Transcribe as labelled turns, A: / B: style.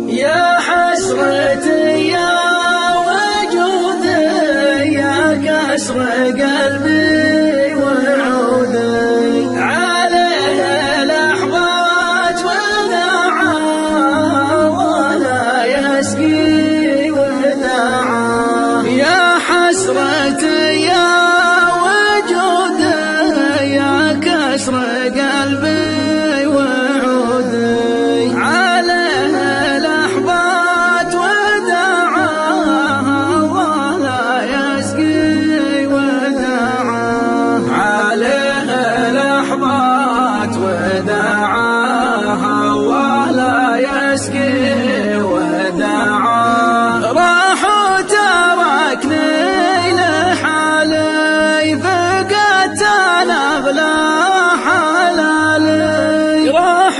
A: يا حسرتي يا وجودي يا كسر قلبي وعودي عليه لحظات وداعا ولا يسقي وداعا. يا حسرتي يا وجودي يا كسر قلبي وعودي عليه لحظات وداعا ولا يسقي وداعا. عليه لحظات وداعا ولا يسقي وداعا. راح وتركني لحالي فقدت انا بلا حلالي. راح